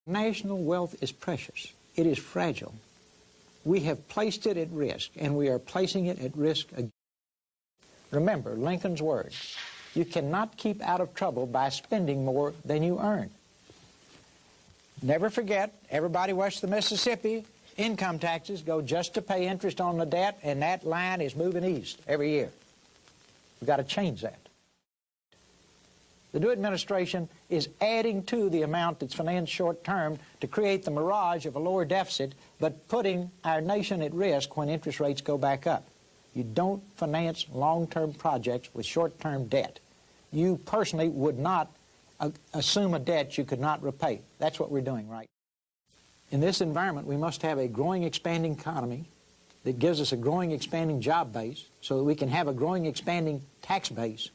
National wealth is precious. It is fragile. We have placed it at risk, and we are placing it at risk again. Remember Lincoln's words, you cannot keep out of trouble by spending more than you earn. Never forget, everybody west of the Mississippi, income taxes go just to pay interest on the debt, and that line is moving east every year. We've got to change that. The new administration is adding to the amount that's financed short-term to create the mirage of a lower deficit, but putting our nation at risk when interest rates go back up. You don't finance long-term projects with short-term debt. You personally would not assume a debt you could not repay. That's what we're doing right. In this environment, we must have a growing, expanding economy that gives us a growing, expanding job base so that we can have a growing, expanding tax base.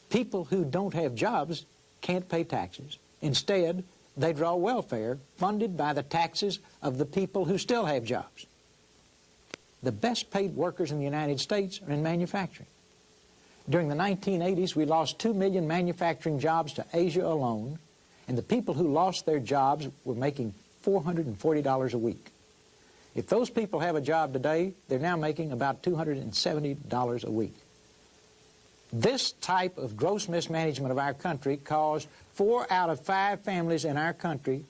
People who don't have jobs can't pay taxes. Instead, they draw welfare funded by the taxes of the people who still have jobs. The best paid workers in the United States are in manufacturing. During the 1980s, we lost 2 million manufacturing jobs to Asia alone, and the people who lost their jobs were making $440 a week. If those people have a job today, they're now making about $270 a week. This type of gross mismanagement of our country caused 4 out of 5 families in our country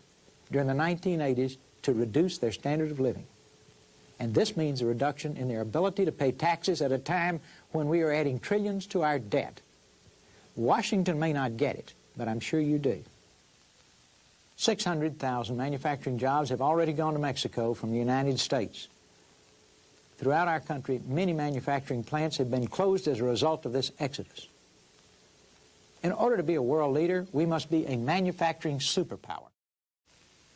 during the 1980s to reduce their standard of living. And this means a reduction in their ability to pay taxes at a time when we are adding trillions to our debt. Washington may not get it, but I'm sure you do. 600,000 manufacturing jobs have already gone to Mexico from the United States. Throughout our country, many manufacturing plants have been closed as a result of this exodus. In order to be a world leader, we must be a manufacturing superpower.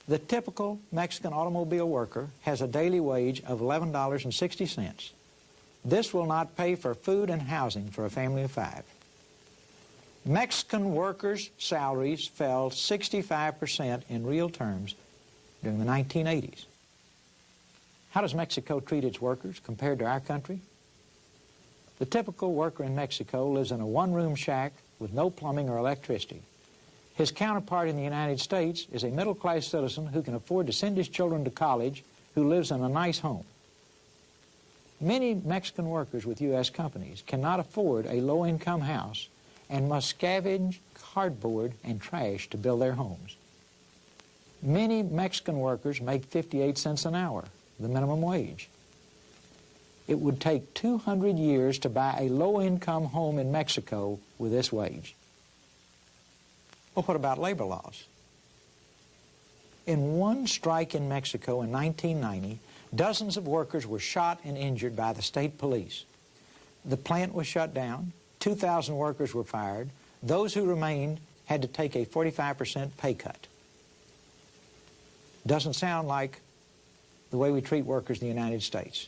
The typical Mexican automobile worker has a daily wage of $11.60. This will not pay for food and housing for a family of 5. Mexican workers' salaries fell 65% in real terms during the 1980s. How does Mexico treat its workers compared to our country? The typical worker in Mexico lives in a one-room shack with no plumbing or electricity. His counterpart in the United States is a middle-class citizen who can afford to send his children to college, who lives in a nice home. Many Mexican workers with U.S. companies cannot afford a low-income house and must scavenge cardboard and trash to build their homes. Many Mexican workers make 58 cents an hour, the minimum wage. It would take 200 years to buy a low-income home in Mexico with this wage. Well, what about labor laws? In one strike in Mexico in 1990, dozens of workers were shot and injured by the state police. The plant was shut down, 2,000 workers were fired. Those who remained had to take a 45% pay cut. Doesn't sound like the way we treat workers in the United States.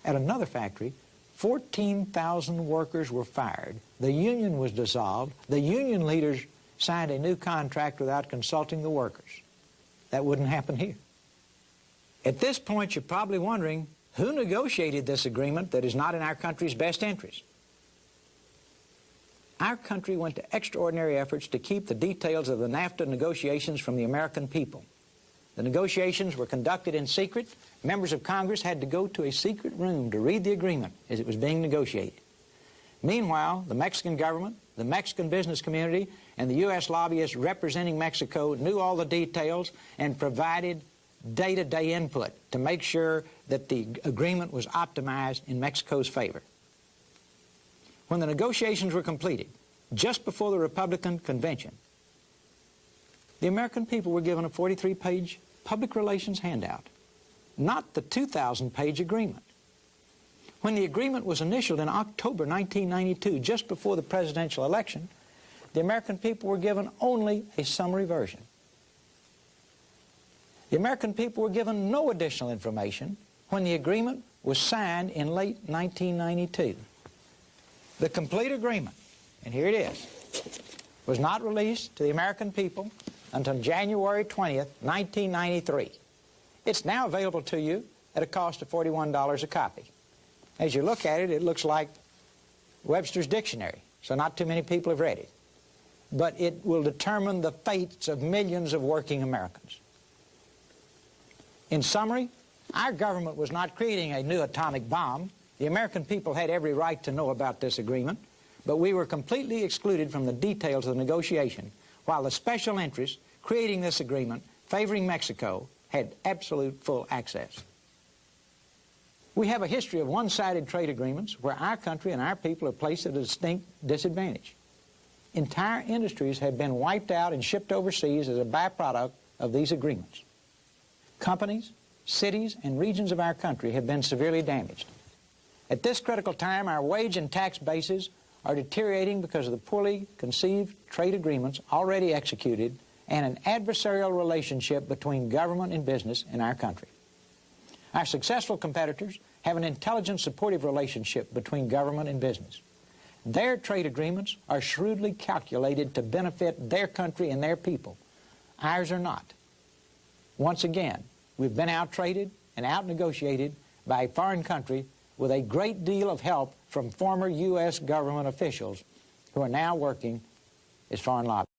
At another factory, 14,000 workers were fired. The union was dissolved. The union leaders signed a new contract without consulting the workers. That wouldn't happen here. At this point, you're probably wondering, who negotiated this agreement that is not in our country's best interest? Our country went to extraordinary efforts to keep the details of the NAFTA negotiations from the American people. The negotiations were conducted in secret. Members of Congress had to go to a secret room to read the agreement as it was being negotiated. Meanwhile, the Mexican government, the Mexican business community, and the U.S. lobbyists representing Mexico knew all the details and provided day-to-day input to make sure that the agreement was optimized in Mexico's favor. When the negotiations were completed, just before the Republican convention, the American people were given a 43-page public relations handout, not the 2,000-page agreement. When the agreement was initialed in October 1992, just before the presidential election, the American people were given only a summary version. The American people were given no additional information when the agreement was signed in late 1992. The complete agreement, and here it is, was not released to the American people until January 20th, 1993. It's now available to you at a cost of $41 a copy. As you look at it, it looks like Webster's Dictionary, so not too many people have read it. but it will determine the fates of millions of working Americans. In summary, our government was not creating a new atomic bomb. The American people had every right to know about this agreement, but we were completely excluded from the details of the negotiation, while the special interests creating this agreement, favoring Mexico, had absolute full access. We have a history of one-sided trade agreements where our country and our people are placed at a distinct disadvantage. Entire industries have been wiped out and shipped overseas as a byproduct of these agreements. Companies, cities, and regions of our country have been severely damaged. At this critical time, our wage and tax bases are deteriorating because of the poorly conceived trade agreements already executed and an adversarial relationship between government and business in our country. Our successful competitors have an intelligent, supportive relationship between government and business. Their trade agreements are shrewdly calculated to benefit their country and their people. Ours are not. Once again, we've been out-traded and out-negotiated by a foreign country with a great deal of help from former U.S. government officials who are now working as foreign lobbyists.